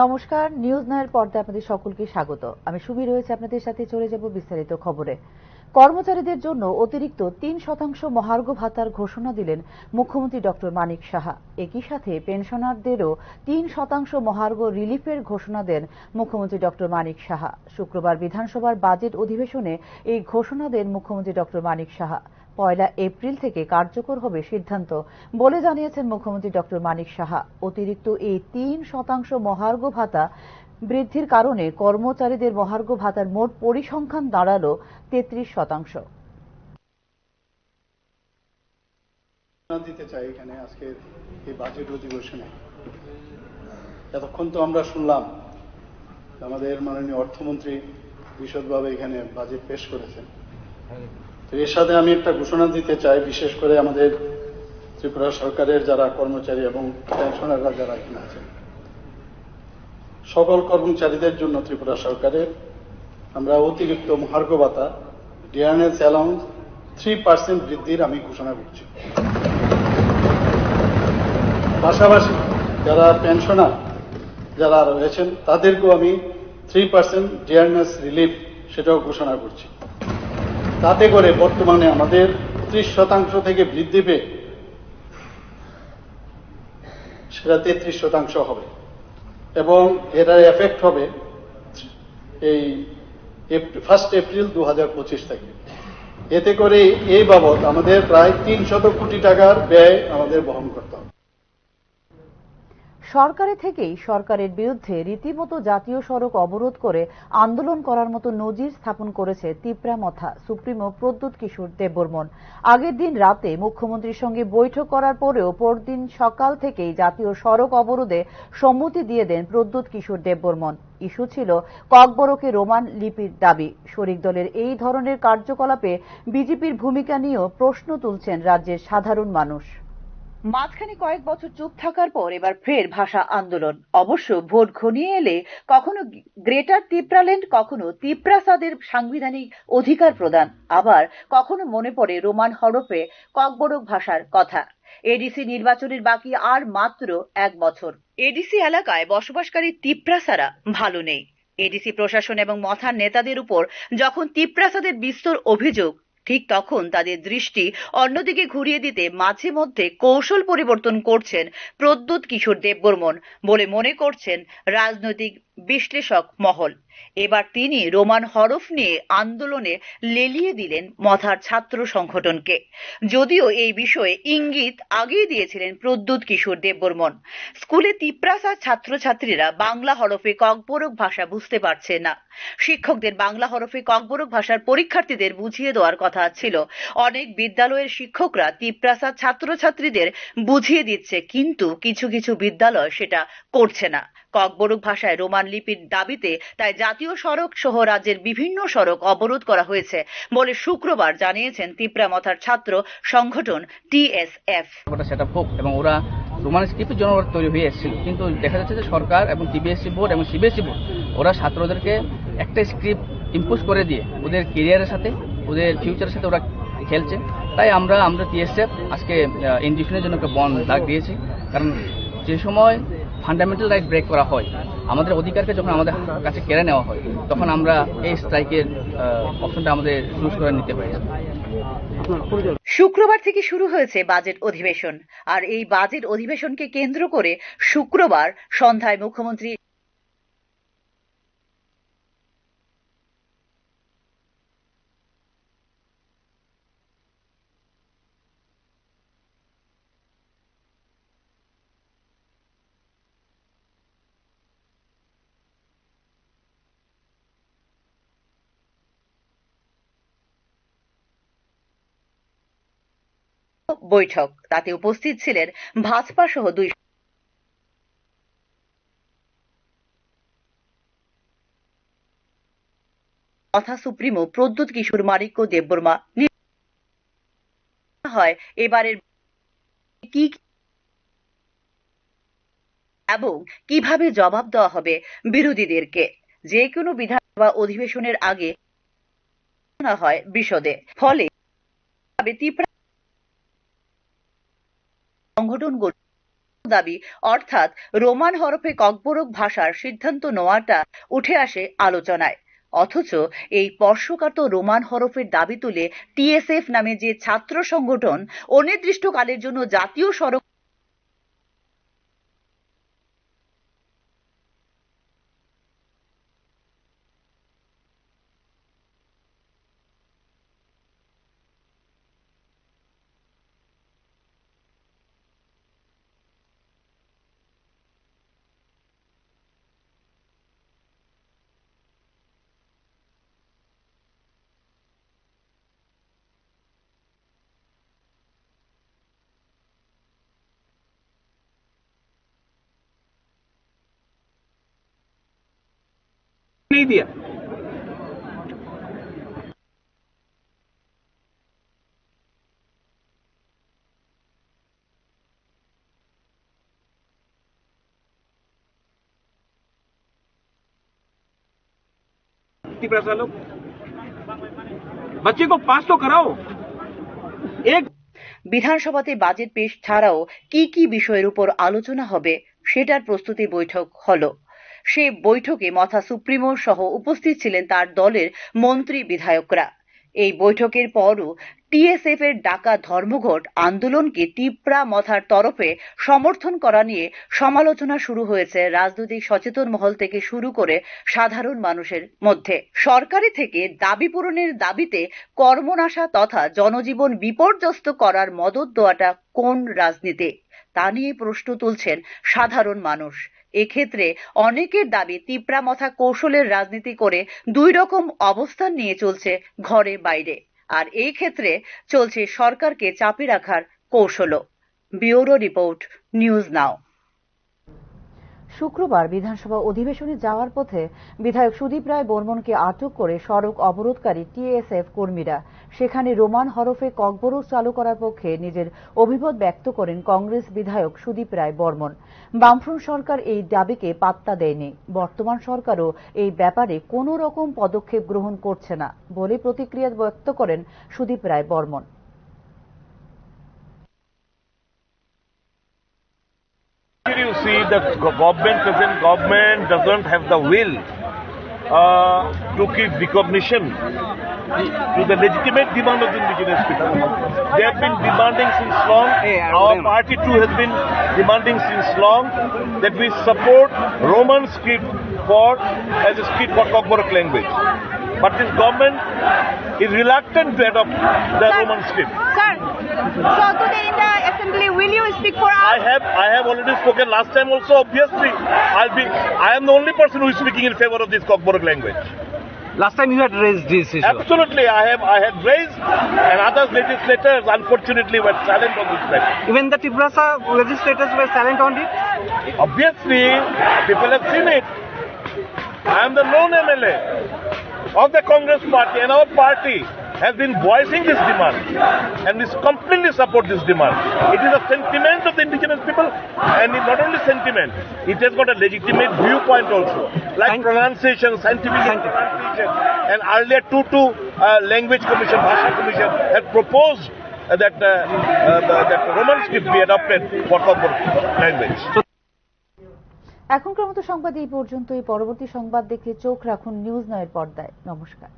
নমস্কার, নিউজ নায়ের পর্দায় আপনাদের সকলকে স্বাগত। আমি সুমি রয়েছে আপনাদের সাথে। চলে যাব বিস্তারিত খবরে। কর্মচারীদের জন্য অতিরিক্ত ৩% মহার্ঘ ভাতার ঘোষণা দিলেন মুখ্যমন্ত্রী ডক্টর মানিক সাহা। একই সাথে পেনশনারদেরও ৩% মহার্ঘ রিলিফের ঘোষণা দেন মুখ্যমন্ত্রী ডক্টর মানিক সাহা। শুক্রবার বিধানসভার বাজেট অধিবেশনে এই ঘোষণা দেন মুখ্যমন্ত্রী ডক্টর মানিক সাহা। ১ এপ্রিল থেকে কার্যকর হবে সিদ্ধান্ত বলে জানিয়েছেন মুখ্যমন্ত্রী ডক্টর মানিক সাহা। অতিরিক্ত এই ৩% মহার্ঘ ভাতা বৃদ্ধির কারণে কর্মচারীদের মহার্ঘ ভাতার মোট পরিসংখ্যান দাঁড়াল ৩৩%। দিতে চাই এখানে আজকে এই বাজেট অধিবেশনে। এতক্ষণ তো আমরা শুনলাম আমাদের মাননীয় অর্থমন্ত্রী বিশদভাবে এখানে বাজেট পেশ করেছেন। তো এর সাথে আমি একটা ঘোষণা দিতে চাই, বিশেষ করে আমাদের ত্রিপুরা সরকারের যারা কর্মচারী এবং পেনশনাররা যারা এখানে আছেন, সকল কর্মচারীদের জন্য ত্রিপুরা সরকারের আমরা অতিরিক্ত মহার্ঘ ভাতা ডিয়ারনেস অ্যালাউন্স 3% বৃদ্ধির আমি ঘোষণা করছি। পাশাপাশি যারা পেনশনার যারা রয়েছেন তাদেরকেও আমি 3% ডিয়ারনেস রিলিফ সেটাও ঘোষণা করছি। তাতে করে বর্তমানে আমাদের 30% থেকে বৃদ্ধি পেয়ে সেটা 33% হবে এবং এটার এফেক্ট হবে এই 1 এপ্রিল 2025 থেকে। এতে করে এই বাবদ আমাদের প্রায় 300 কোটি টাকার ব্যয় আমাদের বহন করতে হবে। সরকারে থেকেই সরকারের বিরুদ্ধে রীতিমতো জাতীয় সড়ক অবরোধ করে আন্দোলন করার মতো নজির স্থাপন করেছে তিপ্রামথা সুপ্রিমো প্রদ্যুৎ কিশোর দেববর্মন। আগের দিন রাতে মুখ্যমন্ত্রীর সঙ্গে বৈঠক করার পরেও পরদিন সকাল থেকেই জাতীয় সড়ক অবরোধে সম্মতি দিয়ে দেন প্রদ্যুৎ কিশোর দেববর্মন। ইস্যু ছিল ককবরকে রোমান লিপির দাবি। শরিক দলের এই ধরনের কার্যকলাপে বিজেপির ভূমিকা নিয়েও প্রশ্ন তুলছেন রাজ্যের সাধারণ মানুষ। মাঝখানে কয়েক বছর চুপ থাকার পর এবার ফের ভাষা আন্দোলন। অবশ্য ভোট ঘনিয়ে এলে কখনো গ্রেটার তিপ্রাল্যান্ড, কখনো তিপ্রাসাদের সাংবিধানিক অধিকার প্রদান, আবার কখনো মনে পড়ে রোমান হরফে ককবরক ভাষার কথা। এডিসি নির্বাচনের বাকি আর মাত্র 1 বছর। এডিসি এলাকায় বসবাসকারী তিপ্রাসারা ভালো নেই। এডিসি প্রশাসন এবং মথার নেতাদের উপর যখন তিপ্রাসাদের বিস্তর অভিযোগ, ঠিক তখন তাদের দৃষ্টি অন্যদিকে ঘুরিয়ে দিতে মাঝে মধ্যে কৌশল পরিবর্তন করছেন প্রদ্যুৎ কিশোর দেববর্মন বলে মনে করছেন রাজনৈতিক বিশ্লেষক মহল। এবার তিনি রোমান হরফ নিয়ে আন্দোলনে লেলিয়ে দিলেন মথার ছাত্র সংগঠনকে। যদিও এই বিষয়ে ইঙ্গিত আগেই দিয়েছিলেন প্রদ্যুৎ কিশোর দেববর্মন। স্কুলে তিপ্রাসা ছাত্রছাত্রীরা বাংলা হরফে ককবরক ভাষা বুঝতে পারছে না। শিক্ষকদের বাংলা হরফে ককবরক ভাষার পরীক্ষার্থীদের বুঝিয়ে দেওয়ার কথা ছিল। অনেক বিদ্যালয়ের শিক্ষকরা তিপ্রাসা ছাত্রছাত্রীদের বুঝিয়ে দিচ্ছে, কিন্তু কিছু কিছু বিদ্যালয় সেটা করছে না। ককবরক ভাষায় রোমান লিপির দাবিতে তাই জাতীয় সড়ক সহ রাজ্যের বিভিন্ন সড়ক অবরোধ করা হয়েছে বলে শুক্রবার জানিয়েছেন তিপ্রামথার ছাত্র সংগঠন TSF। সেটা হোক এবং ওরা রোমান স্ক্রিপ্টের জন্য ওরা তৈরি হয়ে এসেছিল, কিন্তু দেখা যাচ্ছে যে সরকার এবং TBSC বোর্ড এবং CBSE বোর্ড ওরা ছাত্রদেরকে একটা স্ক্রিপ্ট ইম্পোজ করে দিয়ে ওদের কেরিয়ারের সাথে ওদের ফিউচারের সাথে ওরা খেলছে। তাই আমরা TSF আজকে ইনডিউশনের জন্য একটা বন্ধ ডাক দিয়েছি। কারণ যে সময় ফান্ডামেন্টাল রাইট ব্রেক করা হয়, আমাদের অধিকারকে যখন আমাদের কাছে কেড়ে নেওয়া হয়, তখন আমরা এই স্ট্রাইকের অপশনটা আমাদের চুজ করে নিতে পারি। শুক্রবার থেকে শুরু হয়েছে বাজেট অধিবেশন। আর এই বাজেট অধিবেশনকে কেন্দ্র করে শুক্রবার সন্ধ্যায় মুখ্যমন্ত্রী বৈঠক, তাতে উপস্থিত ছিলেন ভাজপা সহ 2 মথা সুপ্রিমো প্রদ্যুৎ কিশোর মানিক্য দেববর্মা। হয় এবারের কি এবং কিভাবে জবাব দেওয়া হবে বিরোধীদেরকে। যে কোনো বিধানসভা অধিবেশনের আগে হয় বিশদে। ফলে তিপ্রা সংগঠন দাবি অর্থাৎ রোমান হরফে ককবরক ভাষার সিদ্ধান্ত নেওয়াটা উঠে আসে আলোচনায়। অথচ এই স্পর্শকাতর রোমান হরফের দাবি তুলে টিএসএফ নামে যে ছাত্র সংগঠন অনির্দিষ্টকালের জন্য জাতীয় সড়ক नहीं दिया। लोग बच्चे को पास तो कराओ। एक বিধানসভাতে বাজেট পেশ ছাড়াও কি কি বিষয়ের উপর আলোচনা হবে সেটার প্রস্তুতি বৈঠক হলো। সে বৈঠকে মথা সুপ্রিমো সহ উপস্থিত ছিলেন তার দলের মন্ত্রী বিধায়করা। এই বৈঠকের পরও টিএসএফ এর ডাকা ধর্মঘট আন্দোলনকে তিপ্রা মথার তরফে সমর্থন করা নিয়ে সমালোচনা শুরু হয়েছে রাজনৈতিক সচেতন মহল থেকে শুরু করে সাধারণ মানুষের মধ্যে। সরকারি থেকে দাবি পূরণের দাবিতে কর্মনাশা তথা জনজীবন বিপর্যস্ত করার মদত দেওয়াটা কোন রাজনীতি, তা নিয়ে প্রশ্ন তুলছেন সাধারণ মানুষ। এক্ষেত্রে অনেকের দাবি তিপ্রা মথা কৌশলের রাজনীতি করে দুই রকম অবস্থান নিয়ে চলছে ঘরে বাইরে, আর এই ক্ষেত্রে চলছে সরকারকে চাপে রাখার কৌশলও। Bureau report, news now. শুক্রবার বিধানসভা অধিবেশনে যাওয়ার পথে বিধায়ক সুদীপ রায় বর্মনকে আটক করে সড়ক অবরোধকারী টিএসএফ কর্মীরা। সেখানে রোমান হরফে ককবরক চালু করার পক্ষে নিজের অভিমত ব্যক্ত করেন কংগ্রেস বিধায়ক সুদীপ রায় বর্মন। বামফ্রন্ট সরকার এই দাবিকে পাত্তা দেয়নি। বর্তমান সরকারও এই ব্যাপারে কোনো রকম পদক্ষেপ গ্রহণ করছে না বলে প্রতিক্রিয়া ব্যক্ত করেন Sudip Roy Barman. You see that present government doesn't have the will to give recognition to the legitimate demand of the indigenous people. They have been demanding since long. Our party too has been demanding since long that we support Roman script as a script for Kokborok language. But this government is reluctant to adopt the Roman script. Sir, so today in the assembly, will you speak for us? I have already spoken last time also. Obviously, I am the only person who is speaking in favor of this Kokborok language. Last time you had raised this issue. Absolutely, I had raised, and other legislators unfortunately were silent on this matter. Even the Tiprasa legislators were silent on it. Obviously, people have seen it. I am the lone MLA of the Congress party, and our party has been voicing this demand, and we completely support this demand. It is a sentiment of the indigenous people, and it's not only sentiment, it has got a legitimate viewpoint also, like pronunciation, scientific pronunciation, and earlier two language commission, Bhasha commission, had proposed that Roman script be adopted for Kokborok language. এখনকার মতো সংবাদ এই পর্যন্তই। পরবর্তী সংবাদ দেখতে চোখ রাখুন নিউজ নাও এর পর্দায়। নমস্কার।